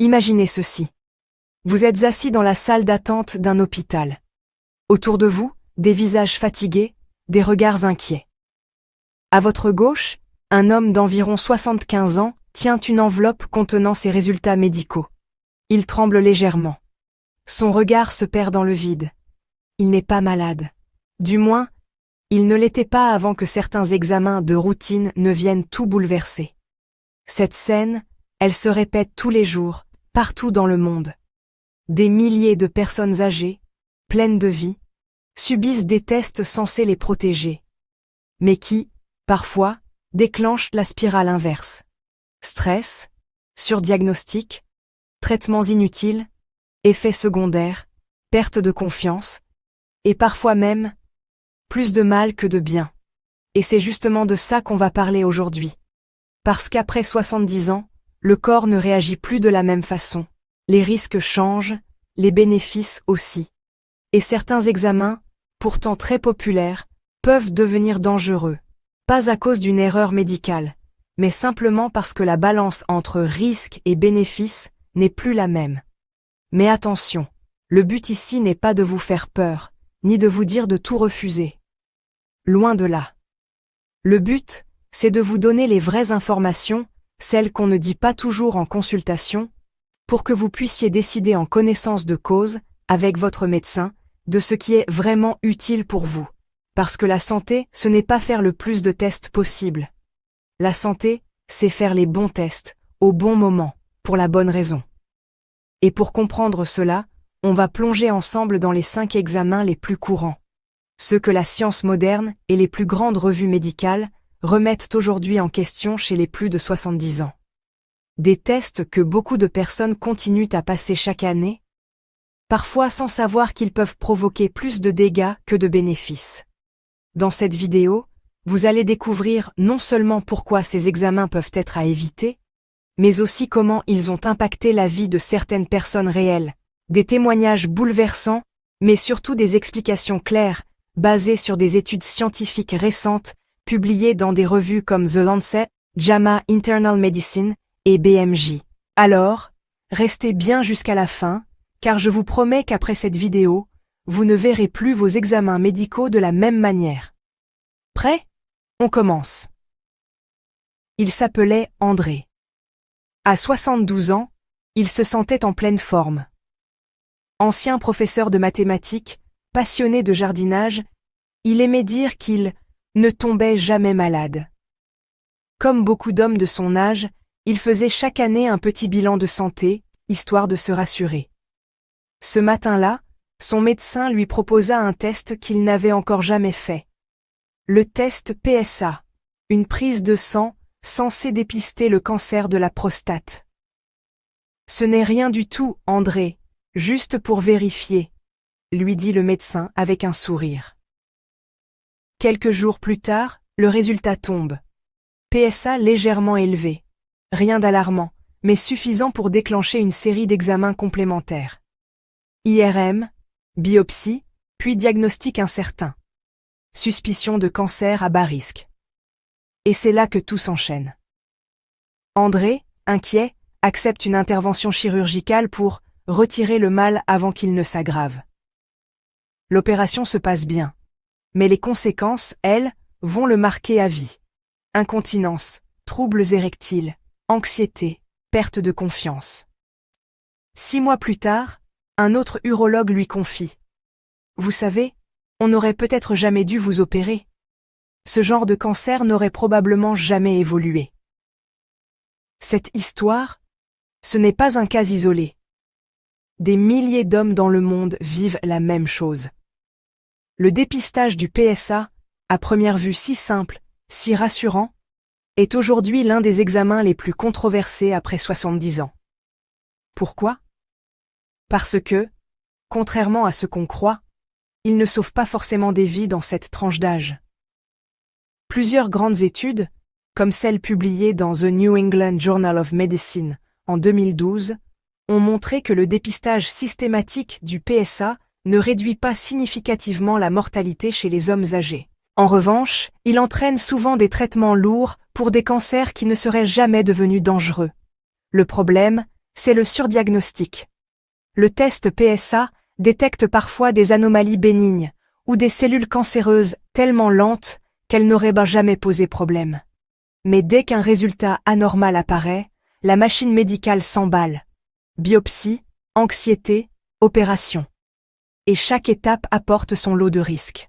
Imaginez ceci. Vous êtes assis dans la salle d'attente d'un hôpital. Autour de vous, des visages fatigués, des regards inquiets. À votre gauche, un homme d'environ 75 ans tient une enveloppe contenant ses résultats médicaux. Il tremble légèrement. Son regard se perd dans le vide. Il n'est pas malade. Du moins, il ne l'était pas avant que certains examens de routine ne viennent tout bouleverser. Cette scène, elle se répète tous les jours, partout dans le monde. Des milliers de personnes âgées, pleines de vie, subissent des tests censés les protéger, mais qui, parfois, déclenchent la spirale inverse. Stress, surdiagnostic, traitements inutiles, effets secondaires, perte de confiance, et parfois même, plus de mal que de bien. Et c'est justement de ça qu'on va parler aujourd'hui. Parce qu'après 70 ans, le corps ne réagit plus de la même façon. Les risques changent, les bénéfices aussi. Et certains examens, pourtant très populaires, peuvent devenir dangereux. Pas à cause d'une erreur médicale, mais simplement parce que la balance entre risque et bénéfice n'est plus la même. Mais attention, le but ici n'est pas de vous faire peur, ni de vous dire de tout refuser. Loin de là. Le but, c'est de vous donner les vraies informations, celles qu'on ne dit pas toujours en consultation, pour que vous puissiez décider en connaissance de cause, avec votre médecin, de ce qui est vraiment utile pour vous. Parce que la santé, ce n'est pas faire le plus de tests possible. La santé, c'est faire les bons tests, au bon moment, pour la bonne raison. Et pour comprendre cela, on va plonger ensemble dans les 5 examens les plus courants. Ceux que la science moderne et les plus grandes revues médicales remettent aujourd'hui en question chez les plus de 70 ans. Des tests que beaucoup de personnes continuent à passer chaque année, parfois sans savoir qu'ils peuvent provoquer plus de dégâts que de bénéfices. Dans cette vidéo, vous allez découvrir non seulement pourquoi ces examens peuvent être à éviter, mais aussi comment ils ont impacté la vie de certaines personnes réelles, des témoignages bouleversants, mais surtout des explications claires, basées sur des études scientifiques récentes, publiées dans des revues comme The Lancet, JAMA Internal Medicine et BMJ. Alors, restez bien jusqu'à la fin, car je vous promets qu'après cette vidéo, vous ne verrez plus vos examens médicaux de la même manière. Prêt? On commence. Il s'appelait André. À 72 ans, il se sentait en pleine forme. Ancien professeur de mathématiques, passionné de jardinage, il aimait dire qu'il ne tombait jamais malade. Comme beaucoup d'hommes de son âge, il faisait chaque année un petit bilan de santé, histoire de se rassurer. Ce matin-là, son médecin lui proposa un test qu'il n'avait encore jamais fait. Le test PSA, une prise de sang censée dépister le cancer de la prostate. Ce n'est rien du tout, André, juste pour vérifier, lui dit le médecin avec un sourire. Quelques jours plus tard, le résultat tombe. PSA légèrement élevé. Rien d'alarmant, mais suffisant pour déclencher une série d'examens complémentaires. IRM, biopsie, puis diagnostic incertain. Suspicion de cancer à bas risque. Et c'est là que tout s'enchaîne. André, inquiet, accepte une intervention chirurgicale pour retirer le mal avant qu'il ne s'aggrave. L'opération se passe bien. Mais les conséquences, elles, vont le marquer à vie. Incontinence, troubles érectiles, anxiété, perte de confiance. 6 mois plus tard, un autre urologue lui confie. Vous savez, on n'aurait peut-être jamais dû vous opérer. Ce genre de cancer n'aurait probablement jamais évolué. Cette histoire, ce n'est pas un cas isolé. Des milliers d'hommes dans le monde vivent la même chose. Le dépistage du PSA, à première vue si simple, si rassurant, est aujourd'hui l'un des examens les plus controversés après 70 ans. Pourquoi? Parce que, contrairement à ce qu'on croit, il ne sauve pas forcément des vies dans cette tranche d'âge. Plusieurs grandes études, comme celle publiée dans The New England Journal of Medicine en 2012, ont montré que le dépistage systématique du PSA ne réduit pas significativement la mortalité chez les hommes âgés. En revanche, il entraîne souvent des traitements lourds pour des cancers qui ne seraient jamais devenus dangereux. Le problème, c'est le surdiagnostic. Le test PSA détecte parfois des anomalies bénignes ou des cellules cancéreuses tellement lentes qu'elles n'auraient jamais posé problème. Mais dès qu'un résultat anormal apparaît, la machine médicale s'emballe. Biopsie, anxiété, opération. Et chaque étape apporte son lot de risques.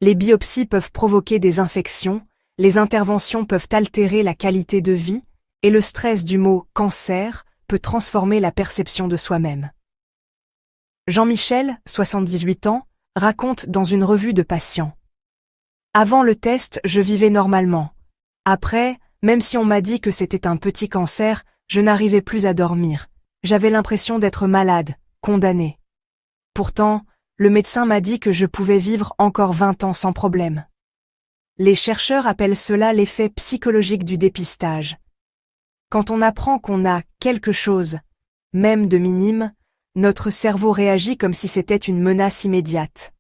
Les biopsies peuvent provoquer des infections, les interventions peuvent altérer la qualité de vie, et le stress du mot « cancer » peut transformer la perception de soi-même. Jean-Michel, 78 ans, raconte dans une revue de patients. Avant le test, je vivais normalement. Après, même si on m'a dit que c'était un petit cancer, je n'arrivais plus à dormir. J'avais l'impression d'être malade, condamné. Pourtant, le médecin m'a dit que je pouvais vivre encore 20 ans sans problème. Les chercheurs appellent cela l'effet psychologique du dépistage. Quand on apprend qu'on a quelque chose, même de minime, notre cerveau réagit comme si c'était une menace immédiate.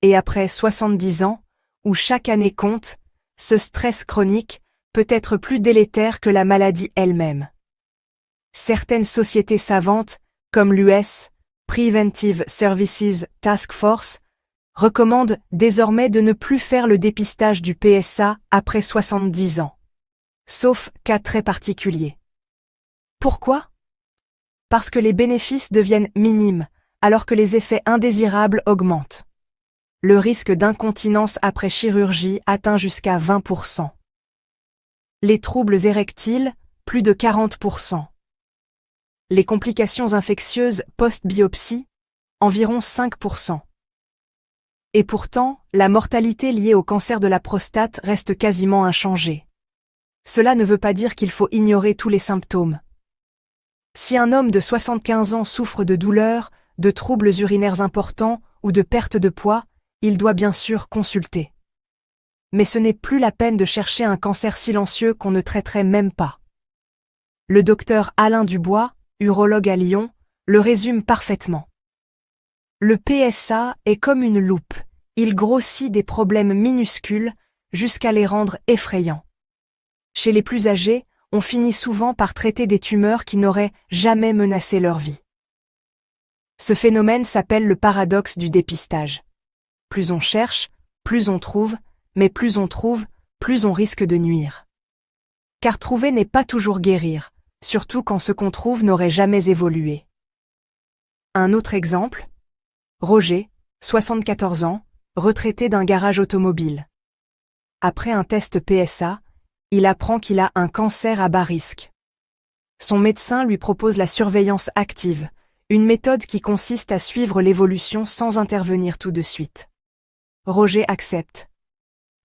Et après 70 ans, où chaque année compte, ce stress chronique peut être plus délétère que la maladie elle-même. Certaines sociétés savantes, comme l'US Preventive Services Task Force, recommandent désormais de ne plus faire le dépistage du PSA après 70 ans. Sauf cas très particuliers. Pourquoi ? Parce que les bénéfices deviennent minimes, alors que les effets indésirables augmentent. Le risque d'incontinence après chirurgie atteint jusqu'à 20%. Les troubles érectiles, plus de 40%. Les complications infectieuses post-biopsie, environ 5%. Et pourtant, la mortalité liée au cancer de la prostate reste quasiment inchangée. Cela ne veut pas dire qu'il faut ignorer tous les symptômes. Si un homme de 75 ans souffre de douleurs, de troubles urinaires importants ou de perte de poids, il doit bien sûr consulter. Mais ce n'est plus la peine de chercher un cancer silencieux qu'on ne traiterait même pas. Le docteur Alain Dubois, urologue à Lyon, le résume parfaitement. Le PSA est comme une loupe, il grossit des problèmes minuscules jusqu'à les rendre effrayants. Chez les plus âgés, on finit souvent par traiter des tumeurs qui n'auraient jamais menacé leur vie. Ce phénomène s'appelle le paradoxe du dépistage. Plus on cherche, plus on trouve, mais plus on trouve, plus on risque de nuire. Car trouver n'est pas toujours guérir, surtout quand ce qu'on trouve n'aurait jamais évolué. Un autre exemple ? Roger, 74 ans, retraité d'un garage automobile. Après un test PSA, il apprend qu'il a un cancer à bas risque. Son médecin lui propose la surveillance active, une méthode qui consiste à suivre l'évolution sans intervenir tout de suite. Roger accepte.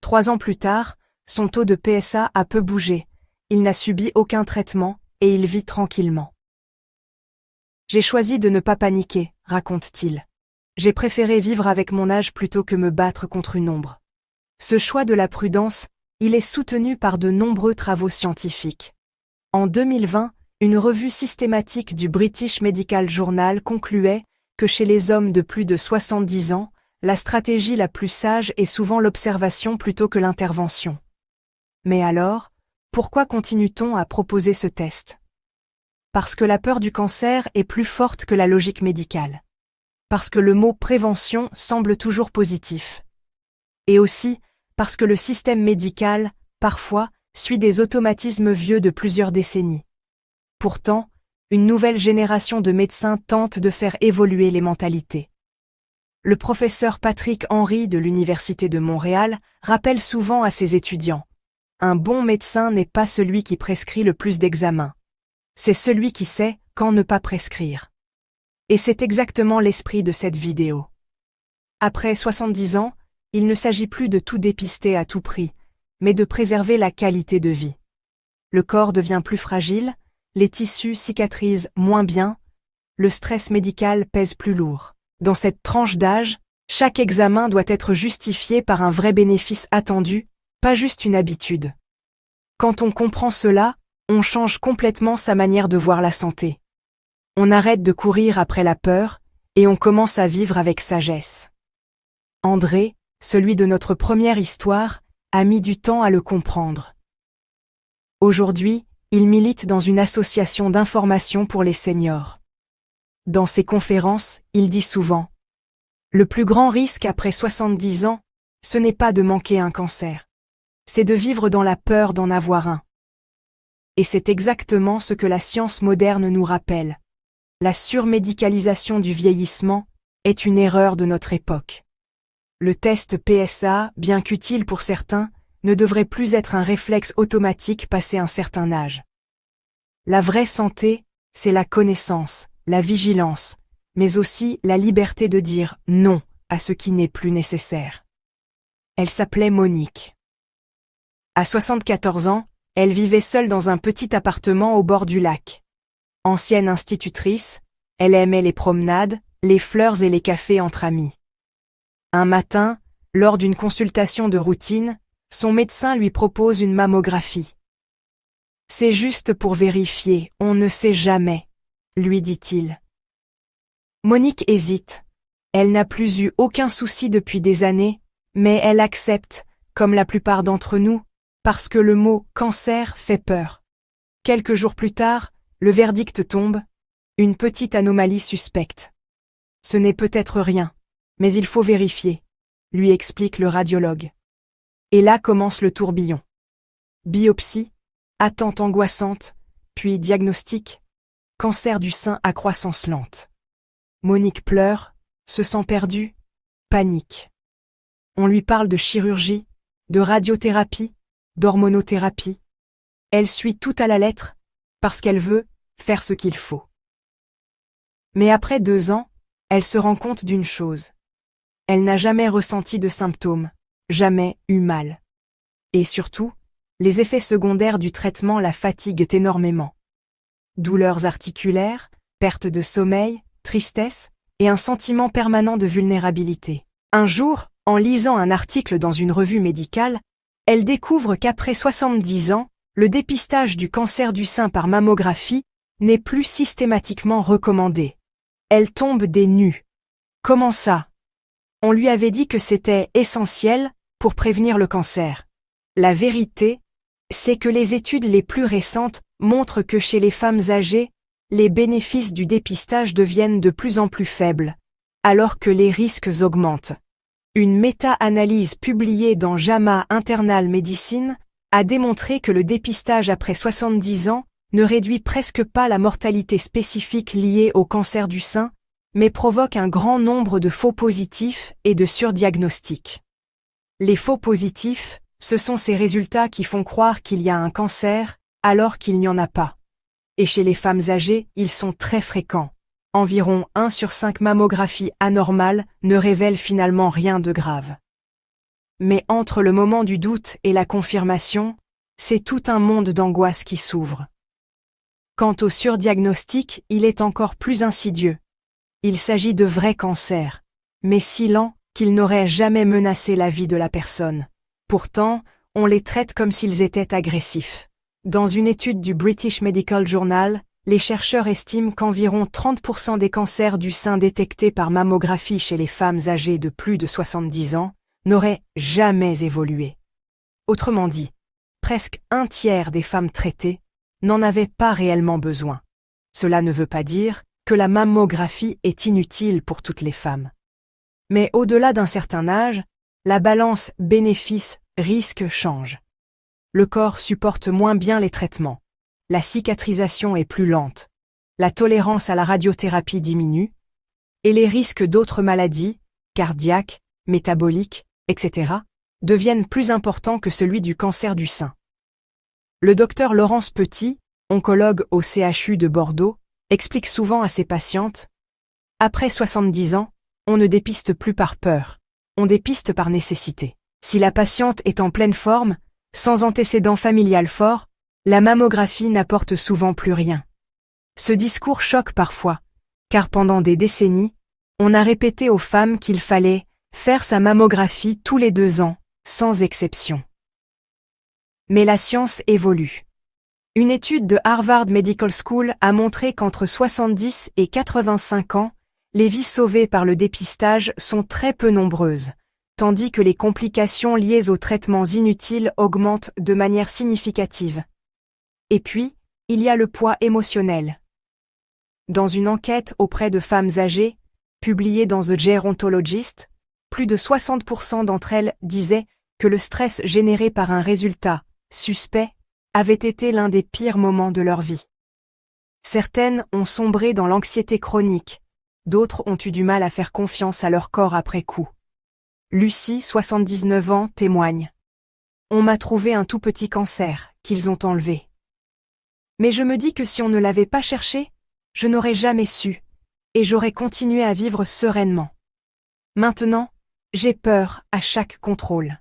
3 ans plus tard, son taux de PSA a peu bougé, il n'a subi aucun traitement et il vit tranquillement. J'ai choisi de ne pas paniquer, raconte-t-il. J'ai préféré vivre avec mon âge plutôt que me battre contre une ombre. Ce choix de la prudence, il est soutenu par de nombreux travaux scientifiques. En 2020, une revue systématique du British Medical Journal concluait que chez les hommes de plus de 70 ans, la stratégie la plus sage est souvent l'observation plutôt que l'intervention. Mais alors, pourquoi continue-t-on à proposer ce test ? Parce que la peur du cancer est plus forte que la logique médicale. Parce que le mot prévention semble toujours positif. Et aussi, parce que le système médical, parfois, suit des automatismes vieux de plusieurs décennies. Pourtant, une nouvelle génération de médecins tente de faire évoluer les mentalités. Le professeur Patrick Henry de l'Université de Montréal rappelle souvent à ses étudiants : un bon médecin n'est pas celui qui prescrit le plus d'examens. C'est celui qui sait quand ne pas prescrire. Et c'est exactement l'esprit de cette vidéo. Après 70 ans, il ne s'agit plus de tout dépister à tout prix, mais de préserver la qualité de vie. Le corps devient plus fragile, les tissus cicatrisent moins bien, le stress médical pèse plus lourd. Dans cette tranche d'âge, chaque examen doit être justifié par un vrai bénéfice attendu, pas juste une habitude. Quand on comprend cela, on change complètement sa manière de voir la santé. On arrête de courir après la peur, et on commence à vivre avec sagesse. André, celui de notre première histoire, a mis du temps à le comprendre. Aujourd'hui, il milite dans une association d'information pour les seniors. Dans ses conférences, il dit souvent « Le plus grand risque après 70 ans, ce n'est pas de manquer un cancer. C'est de vivre dans la peur d'en avoir un. » Et c'est exactement ce que la science moderne nous rappelle. La surmédicalisation du vieillissement est une erreur de notre époque. Le test PSA, bien qu'utile pour certains, ne devrait plus être un réflexe automatique passé un certain âge. La vraie santé, c'est la connaissance, la vigilance, mais aussi la liberté de dire non à ce qui n'est plus nécessaire. Elle s'appelait Monique. À 74 ans, elle vivait seule dans un petit appartement au bord du lac. Ancienne institutrice, elle aimait les promenades, les fleurs et les cafés entre amis. Un matin, lors d'une consultation de routine, son médecin lui propose une mammographie. « C'est juste pour vérifier, on ne sait jamais », lui dit-il. Monique hésite. Elle n'a plus eu aucun souci depuis des années, mais elle accepte, comme la plupart d'entre nous, parce que le mot « cancer » fait peur. Quelques jours plus tard, le verdict tombe, une petite anomalie suspecte. Ce n'est peut-être rien, mais il faut vérifier, lui explique le radiologue. Et là commence le tourbillon. Biopsie, attente angoissante, puis diagnostic, cancer du sein à croissance lente. Monique pleure, se sent perdue, panique. On lui parle de chirurgie, de radiothérapie, d'hormonothérapie. Elle suit tout à la lettre, parce qu'elle veut faire ce qu'il faut. Mais après 2 ans, elle se rend compte d'une chose. Elle n'a jamais ressenti de symptômes, jamais eu mal. Et surtout, les effets secondaires du traitement la fatiguent énormément. Douleurs articulaires, perte de sommeil, tristesse et un sentiment permanent de vulnérabilité. Un jour, en lisant un article dans une revue médicale, elle découvre qu'après 70 ans, le dépistage du cancer du sein par mammographie n'est plus systématiquement recommandé. Elle tombe des nues. Comment ça? On lui avait dit que c'était essentiel pour prévenir le cancer. La vérité, c'est que les études les plus récentes montrent que chez les femmes âgées, les bénéfices du dépistage deviennent de plus en plus faibles, alors que les risques augmentent. Une méta-analyse publiée dans JAMA Internal Medicine a démontré que le dépistage après 70 ans ne réduit presque pas la mortalité spécifique liée au cancer du sein, mais provoque un grand nombre de faux positifs et de surdiagnostics. Les faux positifs, ce sont ces résultats qui font croire qu'il y a un cancer, alors qu'il n'y en a pas. Et chez les femmes âgées, ils sont très fréquents. Environ 1 sur 5 mammographies anormales ne révèlent finalement rien de grave. Mais entre le moment du doute et la confirmation, c'est tout un monde d'angoisse qui s'ouvre. Quant au surdiagnostic, il est encore plus insidieux. Il s'agit de vrais cancers, mais si lents qu'ils n'auraient jamais menacé la vie de la personne. Pourtant, on les traite comme s'ils étaient agressifs. Dans une étude du British Medical Journal, les chercheurs estiment qu'environ 30% des cancers du sein détectés par mammographie chez les femmes âgées de plus de 70 ans n'auraient jamais évolué. Autrement dit, presque 1/3 des femmes traitées n'en avaient pas réellement besoin. Cela ne veut pas dire que la mammographie est inutile pour toutes les femmes. Mais au-delà d'un certain âge, la balance bénéfice-risque change. Le corps supporte moins bien les traitements. La cicatrisation est plus lente. La tolérance à la radiothérapie diminue. Et les risques d'autres maladies, cardiaques, métaboliques, etc., deviennent plus importants que celui du cancer du sein. Le docteur Laurence Petit, oncologue au CHU de Bordeaux, explique souvent à ses patientes « Après 70 ans, on ne dépiste plus par peur, on dépiste par nécessité. Si la patiente est en pleine forme, sans antécédent familial fort, la mammographie n'apporte souvent plus rien. » Ce discours choque parfois, car pendant des décennies, on a répété aux femmes qu'il fallait faire sa mammographie tous les 2 ans, sans exception. Mais la science évolue. Une étude de Harvard Medical School a montré qu'entre 70 et 85 ans, les vies sauvées par le dépistage sont très peu nombreuses, tandis que les complications liées aux traitements inutiles augmentent de manière significative. Et puis, il y a le poids émotionnel. Dans une enquête auprès de femmes âgées, publiée dans The Gerontologist, plus de 60% d'entre elles disaient que le stress généré par un résultat suspect avait été l'un des pires moments de leur vie. Certaines ont sombré dans l'anxiété chronique, d'autres ont eu du mal à faire confiance à leur corps après coup. Lucie, 79 ans, témoigne. On m'a trouvé un tout petit cancer, qu'ils ont enlevé. Mais je me dis que si on ne l'avait pas cherché, je n'aurais jamais su, et j'aurais continué à vivre sereinement. Maintenant, j'ai peur à chaque contrôle.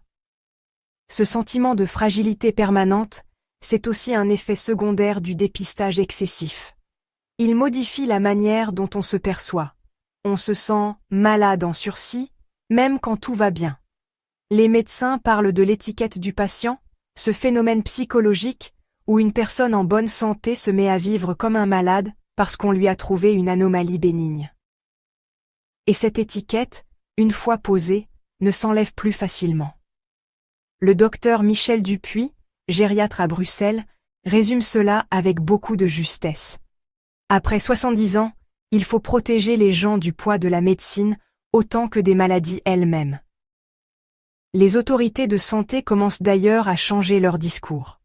Ce sentiment de fragilité permanente, c'est aussi un effet secondaire du dépistage excessif. Il modifie la manière dont on se perçoit. On se sent malade en sursis, même quand tout va bien. Les médecins parlent de l'étiquette du patient, ce phénomène psychologique où une personne en bonne santé se met à vivre comme un malade parce qu'on lui a trouvé une anomalie bénigne. Et cette étiquette, une fois posée, ne s'enlève plus facilement. Le docteur Michel Dupuis, gériatre à Bruxelles, résume cela avec beaucoup de justesse. Après 70 ans, il faut protéger les gens du poids de la médecine autant que des maladies elles-mêmes. Les autorités de santé commencent d'ailleurs à changer leur discours.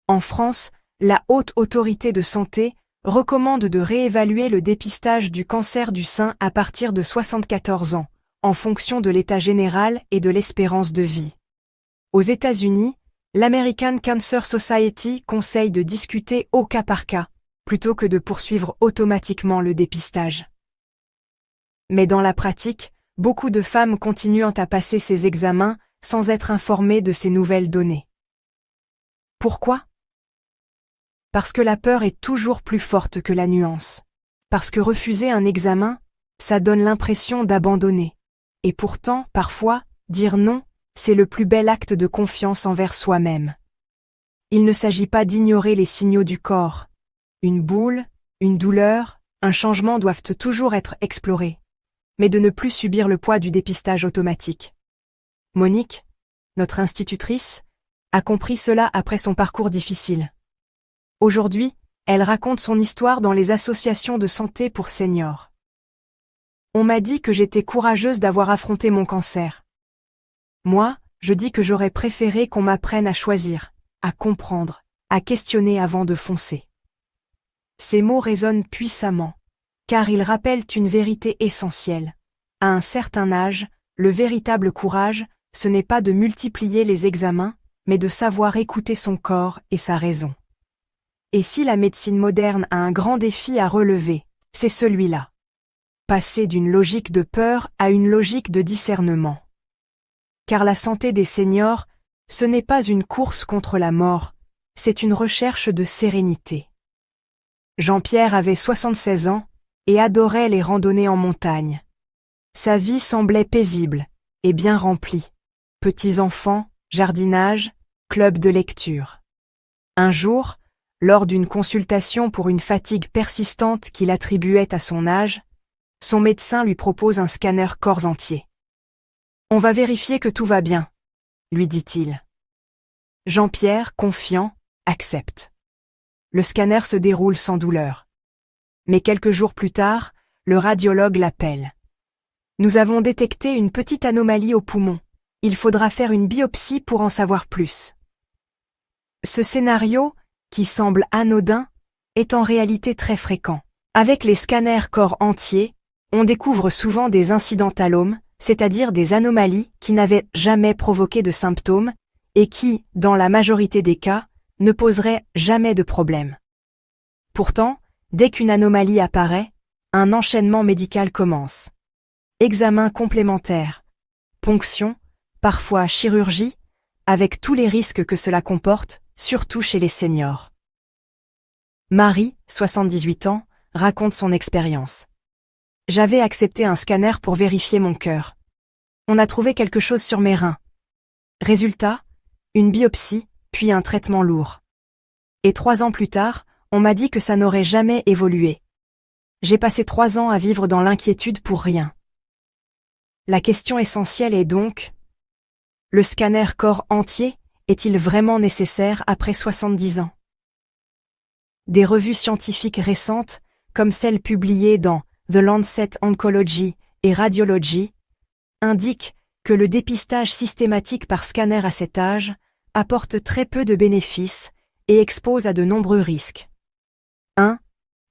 En France, la Haute Autorité de Santé recommande de réévaluer le dépistage du cancer du sein à partir de 74 ans, en fonction de l'état général et de l'espérance de vie. Aux États-Unis, l'American Cancer Society conseille de discuter au cas par cas, plutôt que de poursuivre automatiquement le dépistage. Mais dans la pratique, beaucoup de femmes continuent à passer ces examens sans être informées de ces nouvelles données. Pourquoi ? Parce que la peur est toujours plus forte que la nuance. Parce que refuser un examen, ça donne l'impression d'abandonner. Et pourtant, parfois, dire non, c'est le plus bel acte de confiance envers soi-même. Il ne s'agit pas d'ignorer les signaux du corps. Une boule, une douleur, un changement doivent toujours être explorés, mais de ne plus subir le poids du dépistage automatique. Monique, notre institutrice, a compris cela après son parcours difficile. Aujourd'hui, elle raconte son histoire dans les associations de santé pour seniors. On m'a dit que j'étais courageuse d'avoir affronté mon cancer. Moi, je dis que j'aurais préféré qu'on m'apprenne à choisir, à comprendre, à questionner avant de foncer. Ces mots résonnent puissamment, car ils rappellent une vérité essentielle. À un certain âge, le véritable courage, ce n'est pas de multiplier les examens, mais de savoir écouter son corps et sa raison. Et si la médecine moderne a un grand défi à relever, c'est celui-là. Passer d'une logique de peur à une logique de discernement. Car la santé des seniors, ce n'est pas une course contre la mort, c'est une recherche de sérénité. Jean-Pierre avait 76 ans et adorait les randonnées en montagne. Sa vie semblait paisible et bien remplie. Petits-enfants, jardinage, club de lecture. Un jour, lors d'une consultation pour une fatigue persistante qu'il attribuait à son âge, son médecin lui propose un scanner corps entier. « On va vérifier que tout va bien », lui dit-il. Jean-Pierre, confiant, accepte. Le scanner se déroule sans douleur. Mais quelques jours plus tard, le radiologue l'appelle. « Nous avons détecté une petite anomalie au poumon. Il faudra faire une biopsie pour en savoir plus. » Ce scénario, qui semble anodin, est en réalité très fréquent. Avec les scanners corps entiers, on découvre souvent des incidentalomes, c'est-à-dire des anomalies qui n'avaient jamais provoqué de symptômes et qui, dans la majorité des cas, ne poseraient jamais de problème. Pourtant, dès qu'une anomalie apparaît, un enchaînement médical commence. Examen complémentaire, ponction, parfois chirurgie, avec tous les risques que cela comporte, surtout chez les seniors. Marie, 78 ans, raconte son expérience. « J'avais accepté un scanner pour vérifier mon cœur. On a trouvé quelque chose sur mes reins. Résultat, une biopsie, puis un traitement lourd. Et 3 ans plus tard, on m'a dit que ça n'aurait jamais évolué. J'ai passé 3 ans à vivre dans l'inquiétude pour rien. » La question essentielle est donc, le scanner corps entier est-il vraiment nécessaire après 70 ans ? des revues scientifiques récentes, comme celles publiées dans The Lancet Oncology et Radiology, indiquent que le dépistage systématique par scanner à cet âge apporte très peu de bénéfices et expose à de nombreux risques. 1.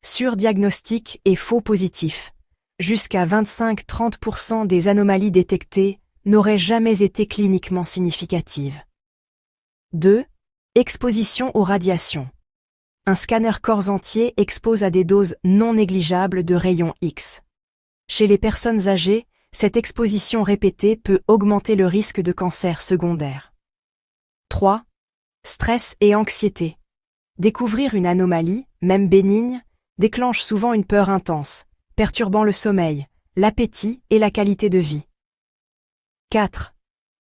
Surdiagnostic et faux positifs. Jusqu'à 25-30% des anomalies détectées n'auraient jamais été cliniquement significatives. 2. Exposition aux radiations. Un scanner corps entier expose à des doses non négligeables de rayons X. Chez les personnes âgées, cette exposition répétée peut augmenter le risque de cancer secondaire. 3. Stress et anxiété. Découvrir une anomalie, même bénigne, déclenche souvent une peur intense, perturbant le sommeil, l'appétit et la qualité de vie. 4.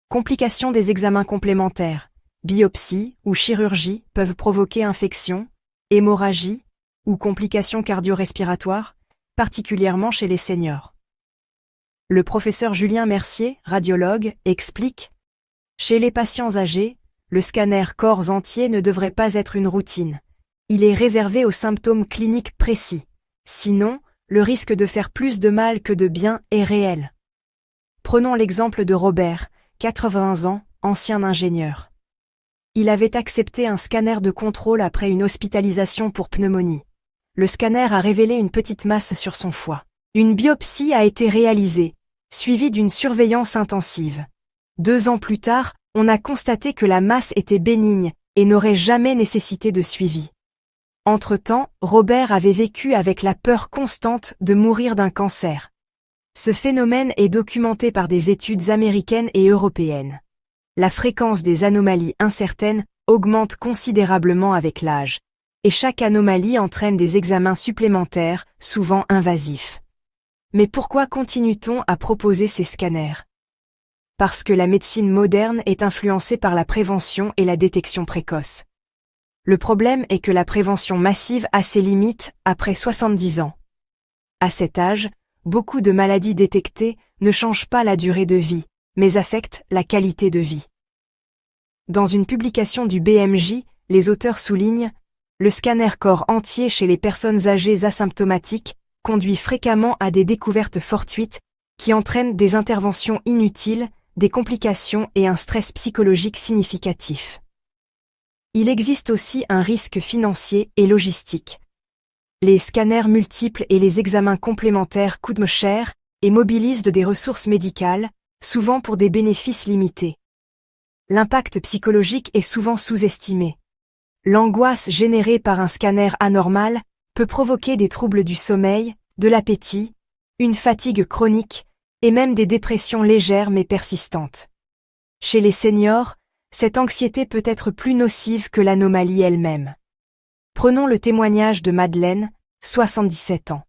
Complications des examens complémentaires. Biopsie ou chirurgie peuvent provoquer infections, hémorragie ou complications cardio-respiratoires, particulièrement chez les seniors. Le professeur Julien Mercier, radiologue, explique « Chez les patients âgés, le scanner corps entier ne devrait pas être une routine. Il est réservé aux symptômes cliniques précis. Sinon, le risque de faire plus de mal que de bien est réel. » Prenons l'exemple de Robert, 80 ans, ancien ingénieur. Il avait accepté un scanner de contrôle après une hospitalisation pour pneumonie. Le scanner a révélé une petite masse sur son foie. Une biopsie a été réalisée, suivie d'une surveillance intensive. 2 ans plus tard, on a constaté que la masse était bénigne et n'aurait jamais nécessité de suivi. Entre-temps, Robert avait vécu avec la peur constante de mourir d'un cancer. Ce phénomène est documenté par des études américaines et européennes. La fréquence des anomalies incertaines augmente considérablement avec l'âge, et chaque anomalie entraîne des examens supplémentaires, souvent invasifs. Mais pourquoi continue-t-on à proposer ces scanners? Parce que la médecine moderne est influencée par la prévention et la détection précoce. Le problème est que la prévention massive a ses limites après 70 ans. À cet âge, beaucoup de maladies détectées ne changent pas la durée de vie, mais affectent la qualité de vie. Dans une publication du BMJ, les auteurs soulignent « Le scanner corps entier chez les personnes âgées asymptomatiques conduit fréquemment à des découvertes fortuites qui entraînent des interventions inutiles, des complications et un stress psychologique significatif. » Il existe aussi un risque financier et logistique. Les scanners multiples et les examens complémentaires coûtent cher et mobilisent des ressources médicales, souvent pour des bénéfices limités. L'impact psychologique est souvent sous-estimé. L'angoisse générée par un scanner anormal peut provoquer des troubles du sommeil, de l'appétit, une fatigue chronique et même des dépressions légères mais persistantes. Chez les seniors, cette anxiété peut être plus nocive que l'anomalie elle-même. Prenons le témoignage de Madeleine, 77 ans.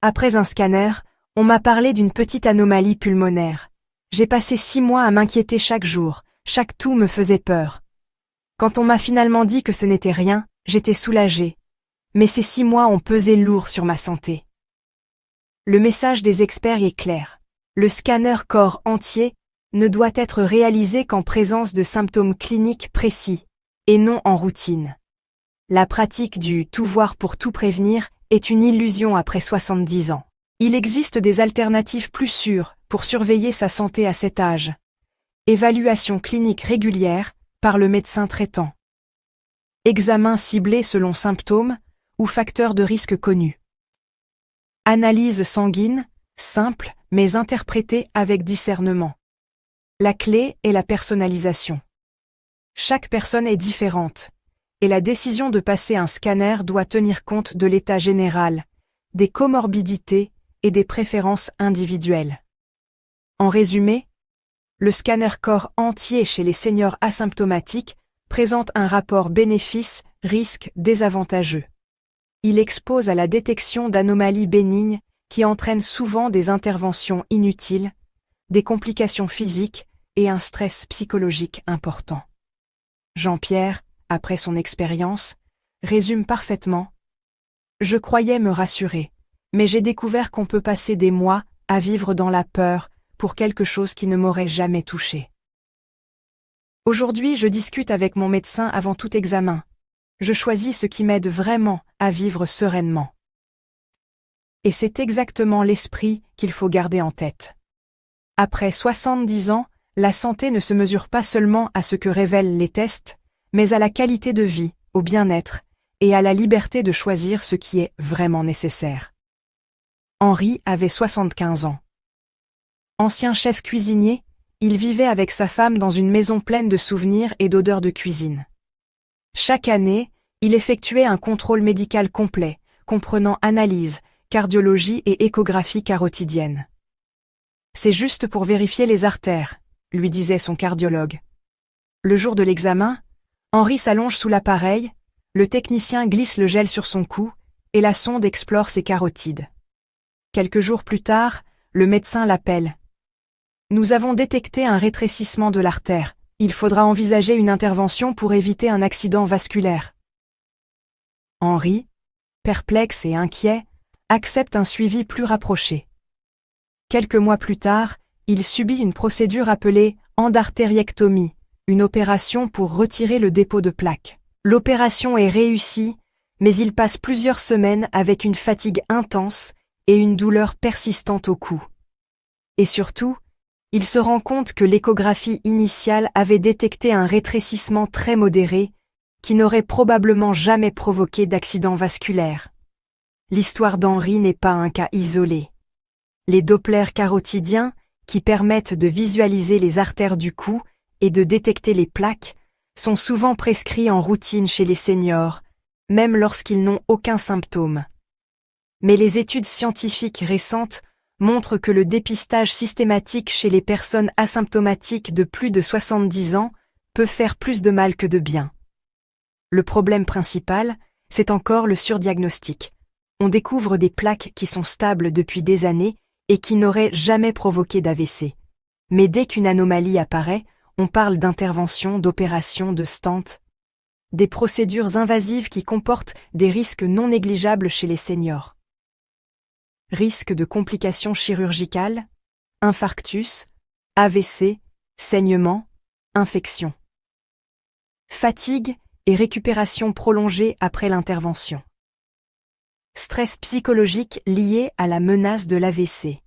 Après un scanner, on m'a parlé d'une petite anomalie pulmonaire. J'ai passé 6 mois à m'inquiéter chaque jour, chaque toux me faisait peur. Quand on m'a finalement dit que ce n'était rien, j'étais soulagée. Mais ces 6 mois ont pesé lourd sur ma santé. Le message des experts est clair. Le scanner corps entier ne doit être réalisé qu'en présence de symptômes cliniques précis, et non en routine. La pratique du « tout voir pour tout prévenir » est une illusion après 70 ans. Il existe des alternatives plus sûres pour surveiller sa santé à cet âge. Évaluation clinique régulière par le médecin traitant. Examen ciblé selon symptômes ou facteurs de risque connus. Analyse sanguine, simple mais interprétée avec discernement. La clé est la personnalisation. Chaque personne est différente, et la décision de passer un scanner doit tenir compte de l'état général, des comorbidités et des préférences individuelles. En résumé, le scanner corps entier chez les seniors asymptomatiques présente un rapport bénéfice-risque désavantageux. Il expose à la détection d'anomalies bénignes qui entraînent souvent des interventions inutiles, des complications physiques et un stress psychologique important. Jean-Pierre, après son expérience, résume parfaitement « Je croyais me rassurer, mais j'ai découvert qu'on peut passer des mois à vivre dans la peur pour quelque chose qui ne m'aurait jamais touché. Aujourd'hui, je discute avec mon médecin avant tout examen. Je choisis ce qui m'aide vraiment à vivre sereinement. Et c'est exactement l'esprit qu'il faut garder en tête. Après 70 ans, la santé ne se mesure pas seulement à ce que révèlent les tests, mais à la qualité de vie, au bien-être, et à la liberté de choisir ce qui est vraiment nécessaire. Henri avait 75 ans. Ancien chef cuisinier, il vivait avec sa femme dans une maison pleine de souvenirs et d'odeurs de cuisine. Chaque année, il effectuait un contrôle médical complet, comprenant analyse, cardiologie et échographie carotidienne. C'est juste pour vérifier les artères, lui disait son cardiologue. Le jour de l'examen, Henri s'allonge sous l'appareil, le technicien glisse le gel sur son cou et la sonde explore ses carotides. Quelques jours plus tard, le médecin l'appelle. Nous avons détecté un rétrécissement de l'artère. Il faudra envisager une intervention pour éviter un accident vasculaire. Henri, perplexe et inquiet, accepte un suivi plus rapproché. Quelques mois plus tard, il subit une procédure appelée endartériectomie, une opération pour retirer le dépôt de plaques. L'opération est réussie, mais il passe plusieurs semaines avec une fatigue intense et une douleur persistante au cou. Et surtout, il se rend compte que l'échographie initiale avait détecté un rétrécissement très modéré qui n'aurait probablement jamais provoqué d'accident vasculaire. L'histoire d'Henri n'est pas un cas isolé. Les Dopplers carotidiens, qui permettent de visualiser les artères du cou et de détecter les plaques, sont souvent prescrits en routine chez les seniors, même lorsqu'ils n'ont aucun symptôme. Mais les études scientifiques récentes montrent que le dépistage systématique chez les personnes asymptomatiques de plus de 70 ans peut faire plus de mal que de bien. Le problème principal, c'est encore le surdiagnostic. On découvre des plaques qui sont stables depuis des années et qui n'auraient jamais provoqué d'AVC. Mais dès qu'une anomalie apparaît, on parle d'intervention, d'opération, de stent. Des procédures invasives qui comportent des risques non négligeables chez les seniors. Risque de complications chirurgicales, infarctus, AVC, saignement, infection. Fatigue et récupération prolongée après l'intervention. Stress psychologique lié à la menace de l'AVC.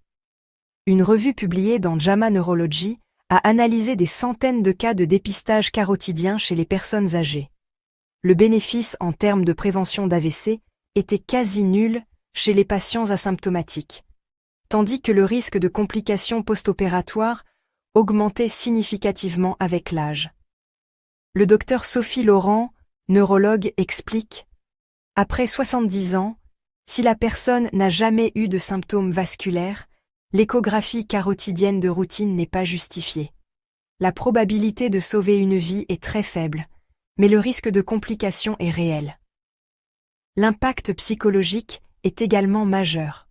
Une revue publiée dans JAMA Neurology a analysé des centaines de cas de dépistage carotidien chez les personnes âgées. Le bénéfice en termes de prévention d'AVC était quasi nul chez les patients asymptomatiques, tandis que le risque de complications post-opératoires augmentait significativement avec l'âge. Le docteur Sophie Laurent, neurologue, explique « Après 70 ans, si la personne n'a jamais eu de symptômes vasculaires, l'échographie carotidienne de routine n'est pas justifiée. La probabilité de sauver une vie est très faible, mais le risque de complications est réel. L'impact psychologique est également majeur.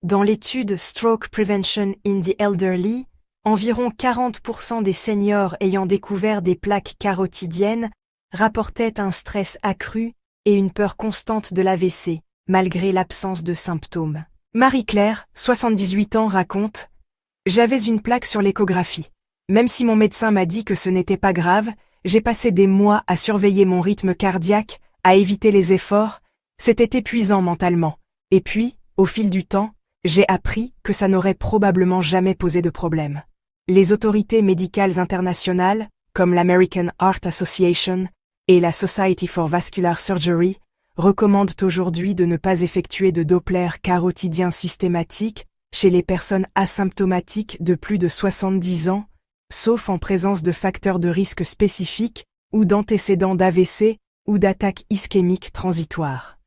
Dans l'étude Stroke Prevention in the Elderly, environ 40% des seniors ayant découvert des plaques carotidiennes rapportaient un stress accru et une peur constante de l'AVC, malgré l'absence de symptômes. Marie-Claire, 78 ans, raconte « J'avais une plaque sur l'échographie. Même si mon médecin m'a dit que ce n'était pas grave, j'ai passé des mois à surveiller mon rythme cardiaque, à éviter les efforts. C'était épuisant mentalement. Et puis, au fil du temps, j'ai appris que ça n'aurait probablement jamais posé de problème. » Les autorités médicales internationales, comme l'American Heart Association et la Society for Vascular Surgery, recommandent aujourd'hui de ne pas effectuer de Doppler carotidien systématique chez les personnes asymptomatiques de plus de 70 ans, sauf en présence de facteurs de risque spécifiques ou d'antécédents d'AVC ou d'attaques ischémiques transitoires.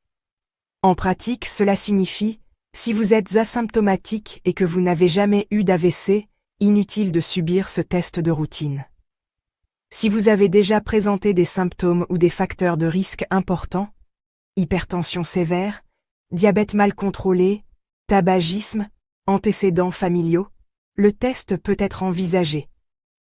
En pratique, cela signifie, si vous êtes asymptomatique et que vous n'avez jamais eu d'AVC, inutile de subir ce test de routine. Si vous avez déjà présenté des symptômes ou des facteurs de risque importants, hypertension sévère, diabète mal contrôlé, tabagisme, antécédents familiaux, le test peut être envisagé.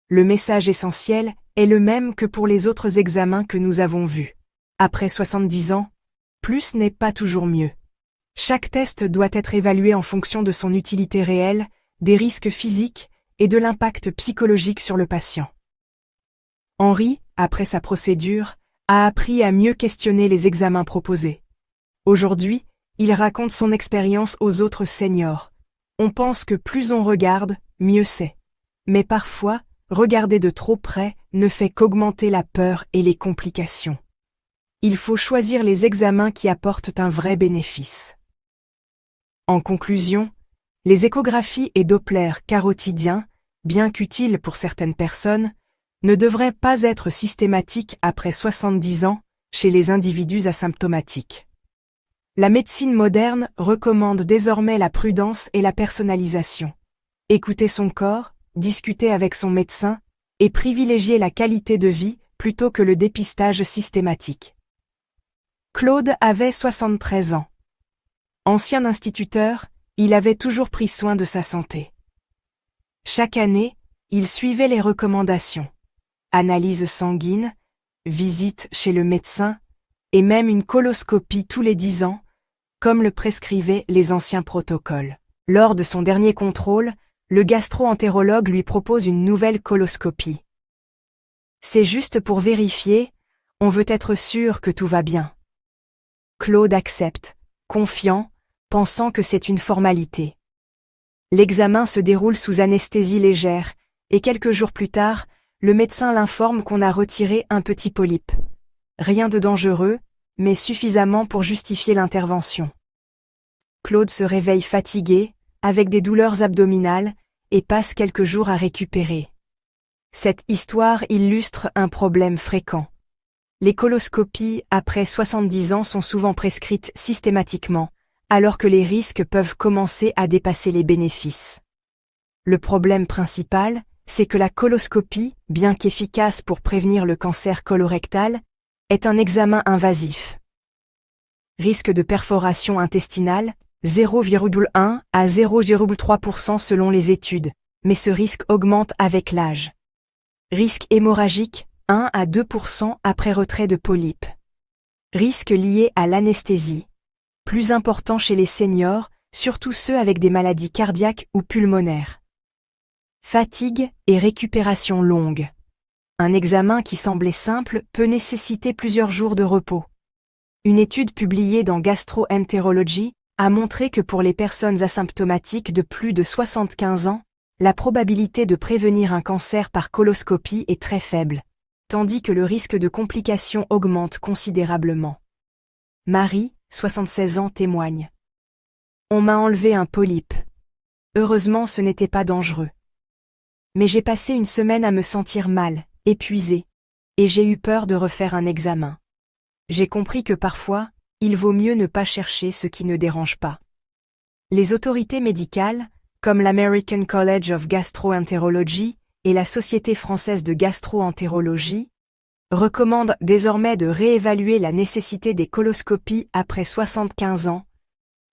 Le message essentiel est le même que pour les autres examens que nous avons vus. Après 70 ans, plus n'est pas toujours mieux. Chaque test doit être évalué en fonction de son utilité réelle, des risques physiques et de l'impact psychologique sur le patient. Henri, après sa procédure, a appris à mieux questionner les examens proposés. Aujourd'hui, il raconte son expérience aux autres seniors. On pense que plus on regarde, mieux c'est. Mais parfois, regarder de trop près ne fait qu'augmenter la peur et les complications. Il faut choisir les examens qui apportent un vrai bénéfice. En conclusion, les échographies et Doppler carotidiens, bien qu'utiles pour certaines personnes, ne devraient pas être systématiques après 70 ans chez les individus asymptomatiques. La médecine moderne recommande désormais la prudence et la personnalisation. Écouter son corps, discuter avec son médecin et privilégier la qualité de vie plutôt que le dépistage systématique. Claude avait 73 ans. Ancien instituteur, il avait toujours pris soin de sa santé. Chaque année, il suivait les recommandations. Analyse sanguine, visite chez le médecin et même une coloscopie tous les 10 ans, comme le prescrivaient les anciens protocoles. Lors de son dernier contrôle, le gastro-entérologue lui propose une nouvelle coloscopie. C'est juste pour vérifier, on veut être sûr que tout va bien. Claude accepte, confiant, pensant que c'est une formalité. L'examen se déroule sous anesthésie légère, et quelques jours plus tard, le médecin l'informe qu'on a retiré un petit polype. Rien de dangereux, mais suffisamment pour justifier l'intervention. Claude se réveille fatigué, avec des douleurs abdominales, et passe quelques jours à récupérer. Cette histoire illustre un problème fréquent. Les coloscopies après 70 ans sont souvent prescrites systématiquement, alors que les risques peuvent commencer à dépasser les bénéfices. Le problème principal, c'est que la coloscopie, bien qu'efficace pour prévenir le cancer colorectal, est un examen invasif. Risque de perforation intestinale, 0,1 à 0,3% selon les études, mais ce risque augmente avec l'âge. Risque hémorragique, 1 à 2% après retrait de polypes. Risque lié à l'anesthésie, plus important chez les seniors, surtout ceux avec des maladies cardiaques ou pulmonaires. Fatigue et récupération longue. Un examen qui semblait simple peut nécessiter plusieurs jours de repos. Une étude publiée dans Gastroenterology a montré que pour les personnes asymptomatiques de plus de 75 ans, la probabilité de prévenir un cancer par coloscopie est très faible, tandis que le risque de complications augmente considérablement. Marie, 76 ans, témoigne. On m'a enlevé un polype. Heureusement, ce n'était pas dangereux. Mais j'ai passé une semaine à me sentir mal, épuisée, et j'ai eu peur de refaire un examen. J'ai compris que parfois, il vaut mieux ne pas chercher ce qui ne dérange pas. Les autorités médicales, comme l'American College of Gastroenterology et la Société française de gastroentérologie, recommandent désormais de réévaluer la nécessité des coloscopies après 75 ans,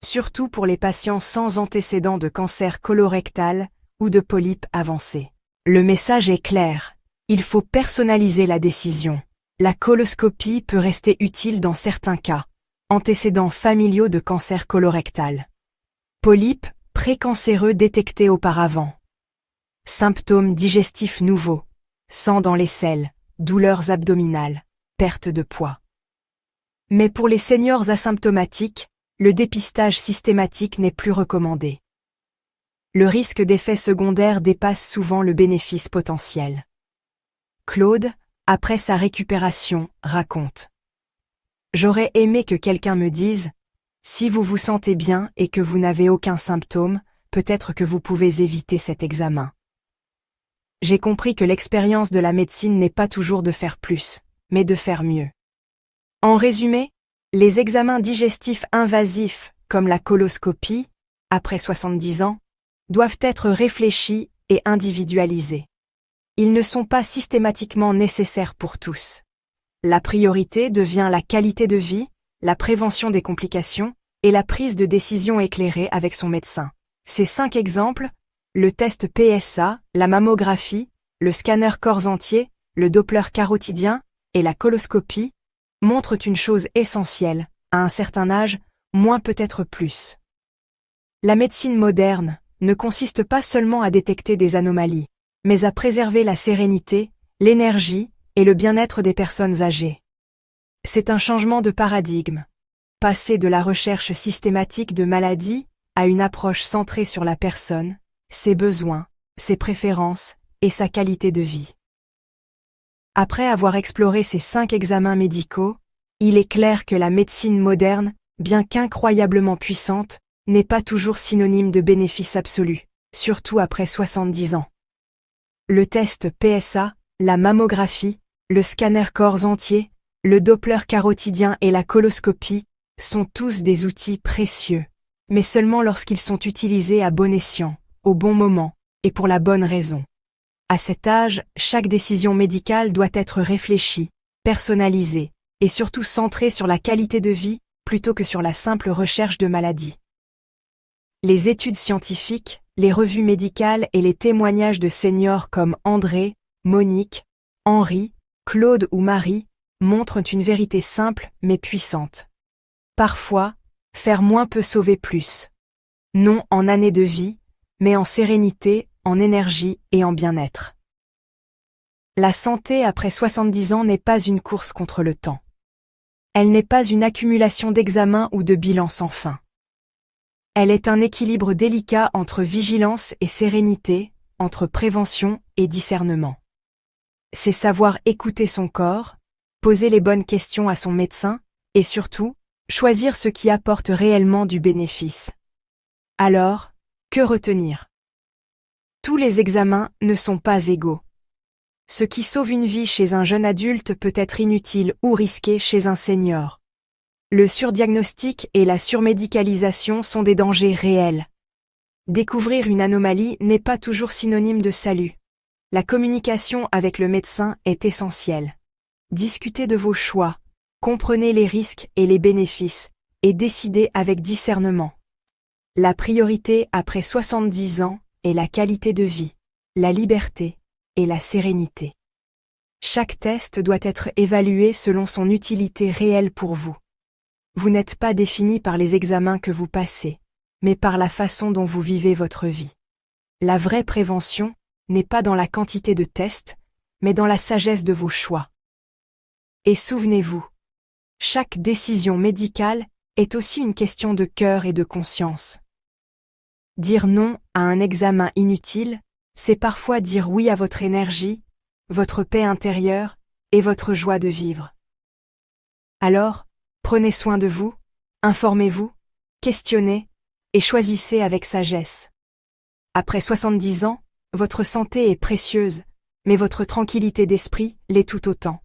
surtout pour les patients sans antécédent de cancer colorectal ou de polypes avancés. Le message est clair, il faut personnaliser la décision. La coloscopie peut rester utile dans certains cas. Antécédents familiaux de cancer colorectal. Polypes, précancéreux détectés auparavant. Symptômes digestifs nouveaux. Sang dans les selles, douleurs abdominales, perte de poids. Mais pour les seniors asymptomatiques, le dépistage systématique n'est plus recommandé. Le risque d'effets secondaires dépasse souvent le bénéfice potentiel. Claude, après sa récupération, raconte. J'aurais aimé que quelqu'un me dise, si vous vous sentez bien et que vous n'avez aucun symptôme, peut-être que vous pouvez éviter cet examen. J'ai compris que l'expérience de la médecine n'est pas toujours de faire plus, mais de faire mieux. En résumé, les examens digestifs invasifs, comme la coloscopie, après 70 ans, doivent être réfléchis et individualisés. Ils ne sont pas systématiquement nécessaires pour tous. La priorité devient la qualité de vie, la prévention des complications et la prise de décision éclairée avec son médecin. Ces 5 exemples, le test PSA, la mammographie, le scanner corps entier, le Doppler carotidien et la coloscopie, montrent une chose essentielle, à un certain âge, moins peut-être plus. La médecine moderne ne consiste pas seulement à détecter des anomalies, mais à préserver la sérénité, l'énergie et le bien-être des personnes âgées. C'est un changement de paradigme. Passer de la recherche systématique de maladies à une approche centrée sur la personne, ses besoins, ses préférences et sa qualité de vie. Après avoir exploré ces 5 examens médicaux, il est clair que la médecine moderne, bien qu'incroyablement puissante, n'est pas toujours synonyme de bénéfice absolu, surtout après 70 ans. Le test PSA, la mammographie, le scanner corps entier, le Doppler carotidien et la coloscopie sont tous des outils précieux, mais seulement lorsqu'ils sont utilisés à bon escient, au bon moment, et pour la bonne raison. À cet âge, chaque décision médicale doit être réfléchie, personnalisée, et surtout centrée sur la qualité de vie plutôt que sur la simple recherche de maladies. Les études scientifiques, les revues médicales et les témoignages de seniors comme André, Monique, Henri, Claude ou Marie montrent une vérité simple mais puissante. Parfois, faire moins peut sauver plus. Non en années de vie, mais en sérénité, en énergie et en bien-être. La santé après 70 ans n'est pas une course contre le temps. Elle n'est pas une accumulation d'examens ou de bilans sans fin. Elle est un équilibre délicat entre vigilance et sérénité, entre prévention et discernement. C'est savoir écouter son corps, poser les bonnes questions à son médecin, et surtout, choisir ce qui apporte réellement du bénéfice. Alors, que retenir? Tous les examens ne sont pas égaux. Ce qui sauve une vie chez un jeune adulte peut être inutile ou risqué chez un senior. Le surdiagnostic et la surmédicalisation sont des dangers réels. Découvrir une anomalie n'est pas toujours synonyme de salut. La communication avec le médecin est essentielle. Discutez de vos choix, comprenez les risques et les bénéfices, et décidez avec discernement. La priorité après 70 ans est la qualité de vie, la liberté et la sérénité. Chaque test doit être évalué selon son utilité réelle pour vous. Vous n'êtes pas défini par les examens que vous passez, mais par la façon dont vous vivez votre vie. La vraie prévention n'est pas dans la quantité de tests, mais dans la sagesse de vos choix. Et souvenez-vous, chaque décision médicale est aussi une question de cœur et de conscience. Dire non à un examen inutile, c'est parfois dire oui à votre énergie, votre paix intérieure et votre joie de vivre. Alors, prenez soin de vous, informez-vous, questionnez et choisissez avec sagesse. Après 70 ans, votre santé est précieuse, mais votre tranquillité d'esprit l'est tout autant.